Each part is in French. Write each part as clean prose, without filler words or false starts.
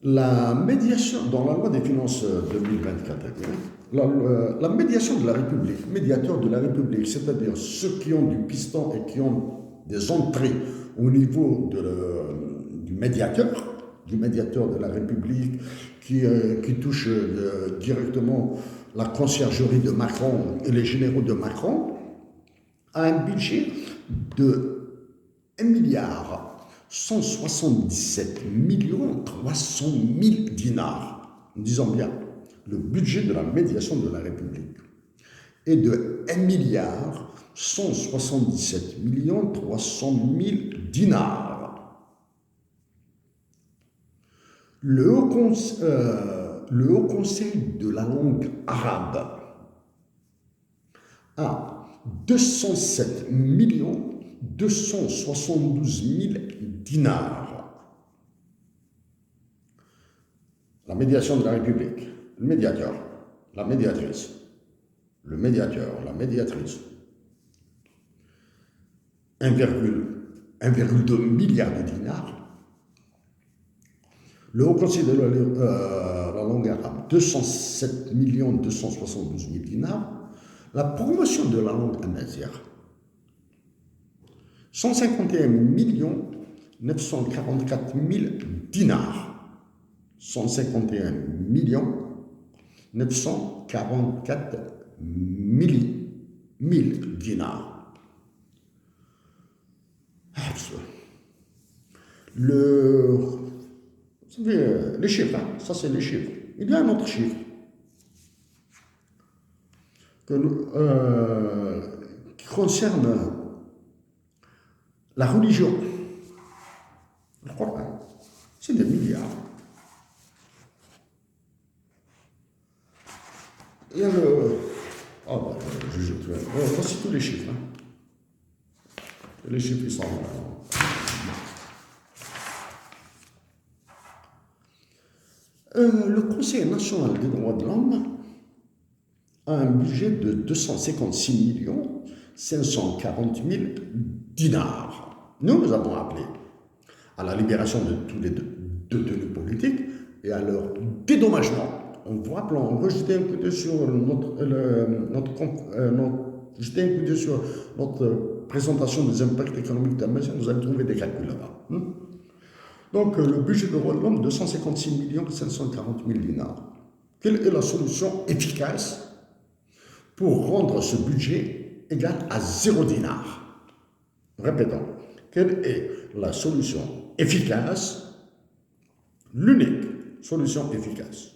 La médiation, dans la loi des finances 2024, la médiation de la République, médiateur de la République, c'est-à-dire ceux qui ont du piston et qui ont des entrées au niveau du médiateur de la République, qui touche directement la conciergerie de Macron et les généraux de Macron, a un budget de 1 milliard 177 300 000 dinars. Disons bien, le budget de la médiation de la République est de 1 milliard 177 300 000 dinars. Le Haut Conseil de la langue arabe a 207 272 000 dinars. La médiation de la République, le médiateur, la médiatrice, le médiateur, la médiatrice, 1,2 milliard de dinars. Le Haut Conseil de la langue arabe, 207 272 000 dinars. La promotion de la langue amazigh, 151 944 000 dinars. 151 944 000 dinars. Vous savez, les chiffres, hein, ça c'est les chiffres. Il y a un autre chiffre qui concerne la religion. Le Coran, c'est des milliards. Il y a le... Oh, bah, voici tous les chiffres. Hein. Les chiffres, ils sont... le Conseil national des droits de l'homme a un budget de 256 540 000 dinars. Nous avons appelé à la libération de tous les détenus politiques et à leur dédommagement. En vous rappelant, rejetez un coup d'œil sur jetez un coup d'œil sur notre présentation des impacts économiques d'Amazon, vous allez trouver des calculs là-bas. Donc, le budget de droits de l'homme, 256 540 000 dinars. Quelle est la solution efficace pour rendre ce budget égal à 0 dinar? Répétons, quelle est la solution efficace, l'unique solution efficace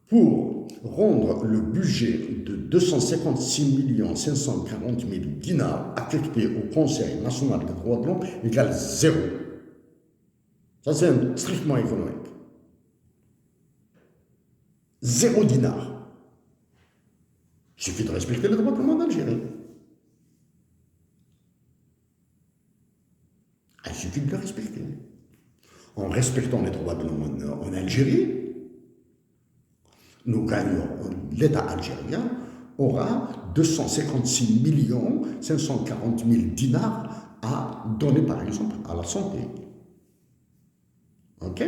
pour rendre le budget de 256 540 000 dinars affecté au Conseil national des droits de l'homme égal à 0? Ça, c'est strictement économique. 0 dinar. Il suffit de respecter les droits de l'homme en Algérie. Il suffit de les respecter. En respectant les droits de l'homme en Algérie, nous gagnons, l'État algérien aura 256 540 000 dinars à donner, par exemple, à la santé. OK?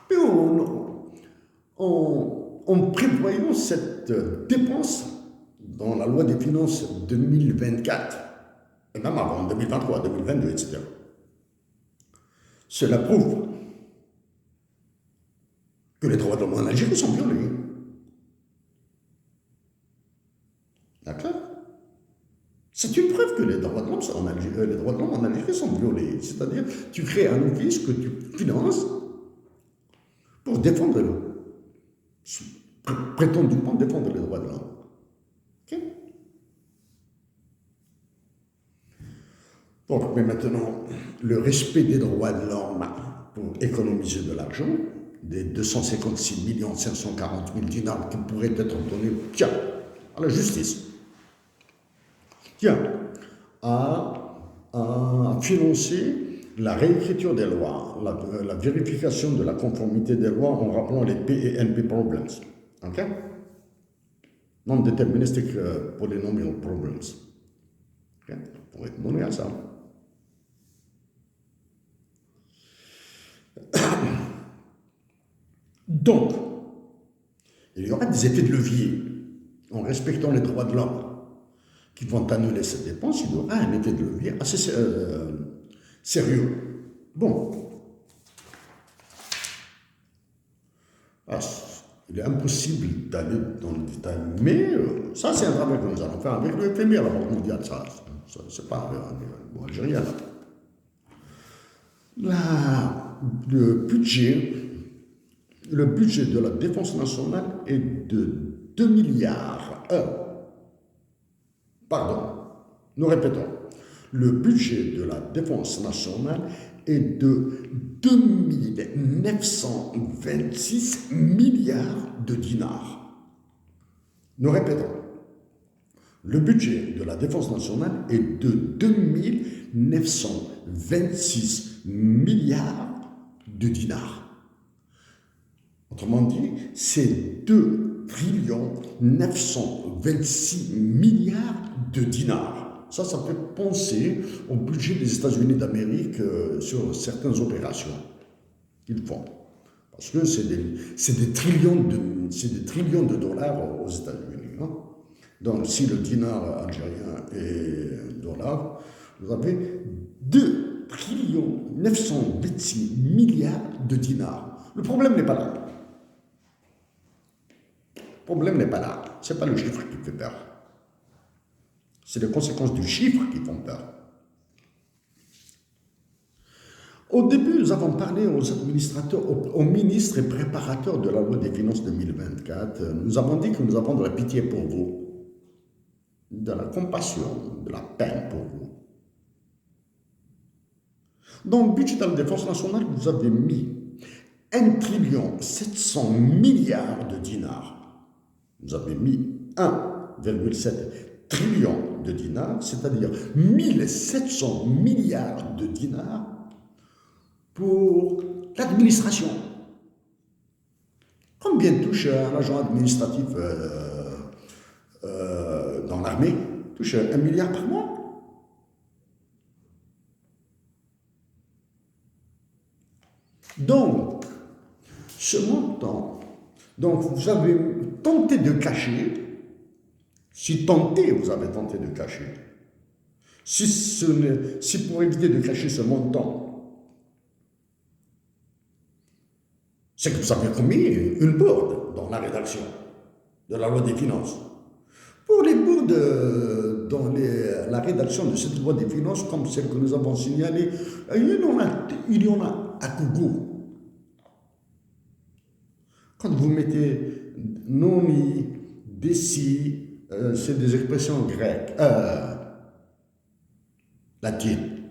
Mais en prévoyant cette dépense dans la loi des finances 2024, et même avant 2023, 2022, etc., cela prouve que les droits de l'homme en Algérie sont violés. D'accord? C'est une preuve que les droits de l'homme en Algérie sont violés. C'est-à-dire, tu crées un office que tu finances pour défendre prétendument défendre les droits de l'homme. Okay? Donc, mais maintenant, le respect des droits de l'homme pour économiser de l'argent, des 256 540 000 dinars qui pourraient être donnés, tiens, à la justice, tiens, à financer la réécriture des lois, la vérification de la conformité des lois en rappelant les PNP problems. OK? Non-deterministic polynomial problems. OK? Pour être donné à ça. Donc, il y aura des effets de levier en respectant les droits de l'homme qui vont annuler cette dépense. Il y aura un effet de levier assez sérieux. Bon, il est impossible d'aller dans le détail, mais ça c'est un travail que nous allons faire avec le FMI, la Banque mondiale, ça c'est pas bon, algérien. Le budget de la défense nationale est de 2 milliards. Pardon, nous répétons. Le budget de la défense nationale est de 2926 milliards de dinars. Nous répétons. Le budget de la défense nationale est de 2926 milliards de dinars. Autrement dit, c'est 2 926 milliards de dinars. Ça fait penser au budget des États-Unis d'Amérique sur certaines opérations qu'ils font. Parce que c'est des trillions de dollars aux États-Unis. Hein. Donc, si le dinar algérien est dollar, vous avez 2 926 milliards de dinars. Le problème n'est pas là. Le problème n'est pas là. Ce n'est pas le chiffre qui fait peur. C'est les conséquences du chiffre qui font peur. Au début, nous avons parlé aux administrateurs, aux ministres et préparateurs de la loi des finances 2024. Nous avons dit que nous avons de la pitié pour vous, de la compassion, de la peine pour vous. Dans le budget de la défense nationale, vous avez mis 1 700 milliards de dinars. Vous avez mis 1,7 trillion de dinars, c'est-à-dire 1700 milliards de dinars pour l'administration. Combien touche un agent administratif dans l'armée? Touche 1 milliard par mois. Donc, ce montant, donc vous avez tenté de cacher, vous avez tenté de cacher, si pour éviter de cacher ce montant, c'est que vous avez commis une bourde dans la rédaction de la loi des finances. Pour les bourdes dans la rédaction de cette loi des finances, comme celle que nous avons signalée, il y en a à gogo. Quand vous mettez noni, desi, c'est des expressions grecques, latines.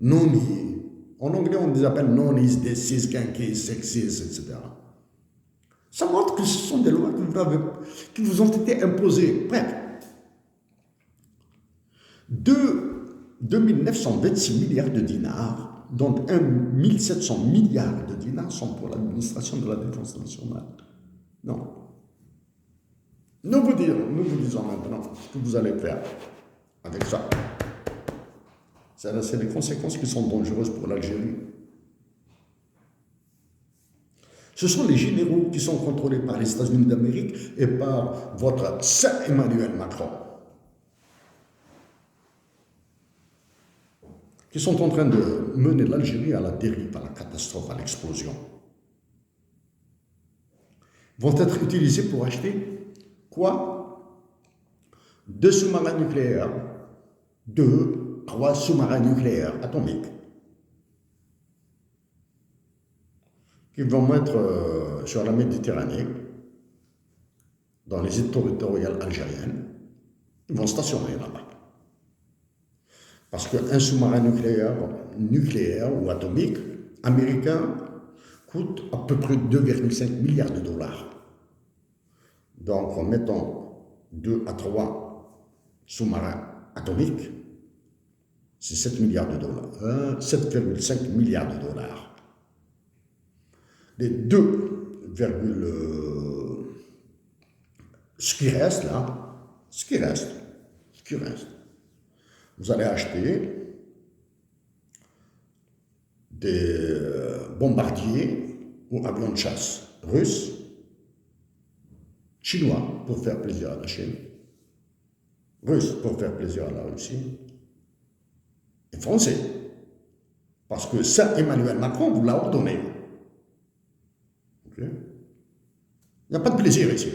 Noni. En anglais, on les appelle nonis, desis, quinquis, sexis, etc. Ça montre que ce sont des lois qui vous ont été imposées. Bref. 2 926 milliards de dinars, dont 1 700 milliards de dinars sont pour l'administration de la défense nationale. Non. Nous vous disons maintenant ce que vous allez faire avec ça. C'est les conséquences qui sont dangereuses pour l'Algérie. Ce sont les généraux qui sont contrôlés par les États-Unis d'Amérique et par votre saint Emmanuel Macron, qui sont en train de mener l'Algérie à la dérive, à la catastrophe, à l'explosion. Vont être utilisés pour acheter quoi? 2 sous-marins nucléaires, 3 sous-marins nucléaires atomiques qui vont mettre sur la Méditerranée, dans les îles territoriales algériennes. Ils vont stationner là-bas. Parce qu'un sous-marin nucléaire ou atomique américain coûte à peu près 2,5 milliards de dollars. Donc en mettant 2 à 3 sous-marins atomiques, c'est 7 milliards de dollars, 7,5 milliards de dollars. Les 2, ce qui reste là, vous allez acheter des bombardiers ou avions de chasse russes, chinois pour faire plaisir à la Chine, russes pour faire plaisir à la Russie, et français. Parce que ça, Emmanuel Macron vous l'a ordonné. Okay? Il n'y a pas de plaisir ici.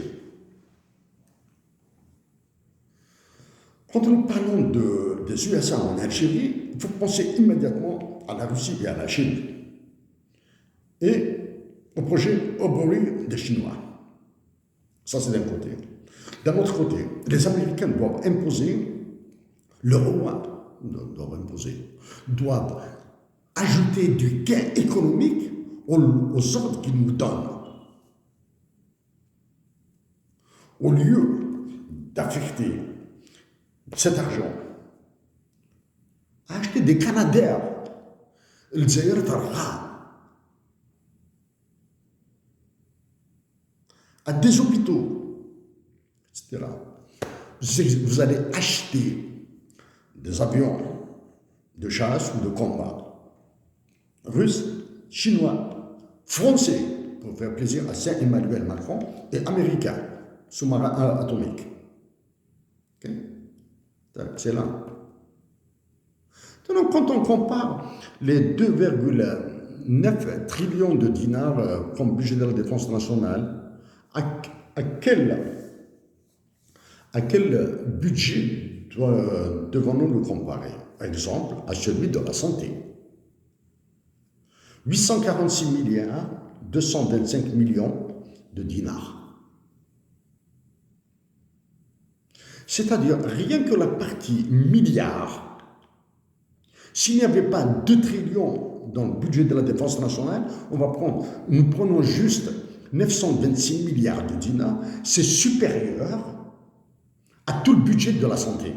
Quand nous parlons des USA en Algérie, il faut penser immédiatement à la Russie et à la Chine. Et au projet Oberoi des Chinois. Ça, c'est d'un côté. D'un autre côté, les Américains doivent imposer, doivent ajouter du gain économique aux ordres qu'ils nous donnent. Au lieu d'affecter cet argent à acheter des Canadair, الجزائر ترغى à des hôpitaux, etc. Vous allez acheter des avions de chasse ou de combat russes, chinois, français, pour faire plaisir à Saint Emmanuel Macron, et américains, sous-marins atomiques. Okay? C'est là. Donc, quand on compare les 2,9 trillions de dinars comme budget de la défense nationale, à quel budget devons-nous le comparer? Par exemple, à celui de la santé. 846 milliards, 225 millions de dinars. C'est-à-dire, rien que la partie milliard, s'il n'y avait pas 2 trillions dans le budget de la défense nationale, nous prenons juste 926 milliards de dinars, c'est supérieur à tout le budget de la santé.